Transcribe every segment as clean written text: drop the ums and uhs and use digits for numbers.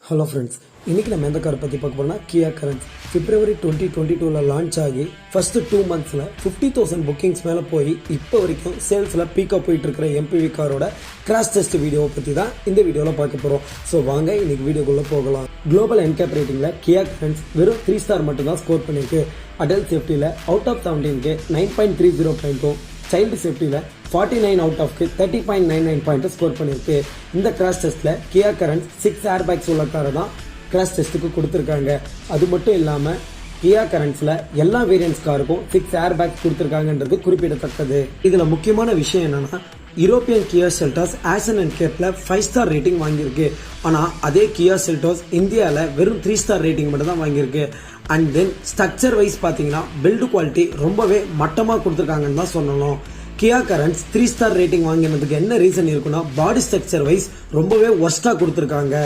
Hello friends, இன்றைக்கி நம்ம எந்த காரை பற்றி பார்க்க போனால் கியா கரன்ஸ் February 2022 லான்ச் ஆகி ஃபர்ஸ்ட் 2 monthsல 50,000 புக்கிங்ஸ் மேலே போய் இப்போ வரைக்கும் சேல்ஸில் பீக்காக போயிட்டு இருக்கிற எம்பிவி காரோட கிராஷ் டெஸ்ட் வீடியோவை பற்றி தான் இந்த வீடியோவில் பார்க்க போகிறோம். ஸோ வாங்க இன்னைக்கு வீடியோக்குள்ளே போகலாம். குளோபல் என்கேப் ரேட்டிங்கில் கியா கரன்ஸ் வெறும் 3 ஸ்டார் மட்டும் தான் ஸ்கோர் பண்ணியிருக்கு. அடல்ட் சேஃப்டியில் அவுட் ஆஃப் 17க்கு 9.30 பாயிண்ட்டும், சைல்டு சேஃப்டியில் 49 அவுட் ஆஃப்க்கு 30.99 பாயிண்ட் ஸ்கோர் பண்ணியிருக்கு. இந்த கிராஷ் டெஸ்ட்டில் கியா கரன்ஸ் 6 ஏர் பேக்ஸ் உள்ள காரை தான் கிராஷ் டெஸ்ட்டுக்கு கொடுத்துருக்காங்க. அது மட்டும் இல்லாமல் கியா கரன்ஸில் எல்லா வேரியன்ட்ஸ் காருக்கும் 6 ஏர் பேக்ஸ் கொடுத்துருக்காங்கன்றது குறிப்பிடத்தக்கது. இதில் முக்கியமான விஷயம் என்னன்னா, European Kia Seltos action and கேப்ல 5 ஸ்டார் ரேட்டிங் வாங்கியிருக்கு. ஆனால் அதே கியா செல்டாஸ் இந்தியாவில் வெறும் 3 ஸ்டார் ரேட்டிங் மட்டும் தான் வாங்கியிருக்கு. அண்ட் தென் ஸ்ட்ரக்சர் வைஸ் பார்த்தீங்கன்னா பில்டு குவாலிட்டி ரொம்பவே மட்டமாக கொடுத்துருக்காங்கன்னு தான் சொல்லணும். கியா கரன்ஸ் 3 ஸ்டார் ரேட்டிங் வாங்கினதுக்கு என்ன ரீசன் இருக்குன்னா, பாடி ஸ்ட்ரக்சர் வைஸ் ரொம்பவே ஒர்ஸ்டாக கொடுத்துருக்காங்க.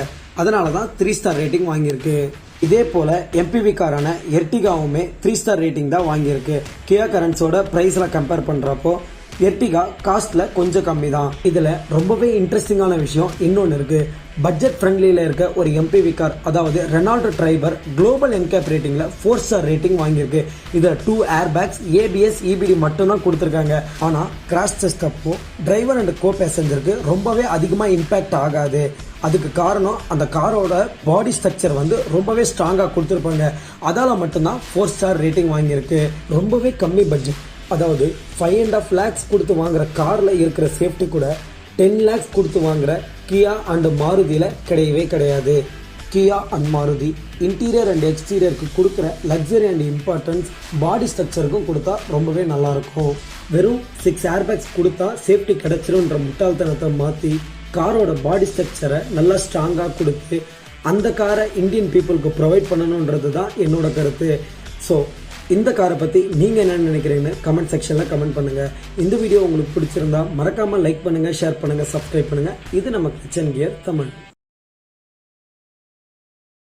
அதனால தான் 3 ஸ்டார் ரேட்டிங் வாங்கியிருக்கு. இதே போல எம்பிவி காரான எர்டிகாவுமே 3 ஸ்டார் ரேட்டிங் தான் வாங்கியிருக்கு. கியா கரன்ஸோட பிரைஸ்ல கம்பேர் பண்றப்போ எர்டிகா காஸ்ட்ல கொஞ்சம் கம்மி தான். இதுல ரொம்பவே இன்ட்ரெஸ்டிங்கான விஷயம் இன்னொன்னு இருக்கு. பட்ஜெட் ஃப்ரெண்ட்லியில இருக்க ஒரு எம்பிவி கார், அதாவது ரெனால்ட் டிரைவர் குளோபல் என்கேப் ரேட்டிங்ல 4 ஸ்டார் ரேட்டிங் வாங்கியிருக்கு. இதுல 2 ஏர் பேக்ஸ், ஏபிஎஸ், இபிடி மட்டும் தான் கொடுத்துருக்காங்க. ஆனா கிராஷ் டெஸ்ட் அப்போ டிரைவர் அண்ட் கோ பேசஞ்சருக்கு ரொம்பவே அதிகமா இம்பாக்ட் ஆகாது. அதுக்கு காரணம் அந்த காரோட பாடி ஸ்ட்ரக்சர் வந்து ரொம்பவே ஸ்ட்ராங்கா கொடுத்துருப்பாங்க. அதால மட்டும்தான் 4 ஸ்டார் ரேட்டிங் வாங்கியிருக்கு. ரொம்பவே கம்மி பட்ஜெட், அதாவது 5.5 lakhs கொடுத்து வாங்குற கார்ல இருக்கிற சேஃப்டி கூட 10 lakhs கொடுத்து வாங்குற கியா அண்ட் மாருதியில கிடையவே கிடையாது. கியா அண்ட் மாருதி இன்டீரியர் அண்ட் எக்ஸ்டீரியருக்கு கொடுக்குற லக்ஸரி அண்ட் இம்பார்ட்டன்ஸ் பாடி ஸ்ட்ரக்சருக்கும் கொடுத்தா ரொம்பவே நல்லா இருக்கும். வெறும் 6 ஏர் பேக்ஸ் கொடுத்தா சேஃப்டி கிடைச்சிரும்ன்ற முட்டாள்தனத்தை மாற்றி காரோட பாடி ஸ்ட்ரக்சரை நல்லா ஸ்ட்ராங்காக கொடுத்து அந்த காரை இந்தியன் பீப்புளுக்கு ப்ரொவைட் பண்ணணுன்றது தான் என்னோட கருத்து. ஸோ இந்த காரை பற்றி நீங்கள் என்ன நினைக்கிறீங்கன்னு கமெண்ட் செக்ஷனில் கமெண்ட் பண்ணுங்கள். இந்த வீடியோ உங்களுக்கு பிடிச்சிருந்தா மறக்காமல் லைக் பண்ணுங்கள், ஷேர் பண்ணுங்கள், சப்ஸ்கிரைப் பண்ணுங்கள். இது நம்ம கிச்சன் கியர் தமிழ்.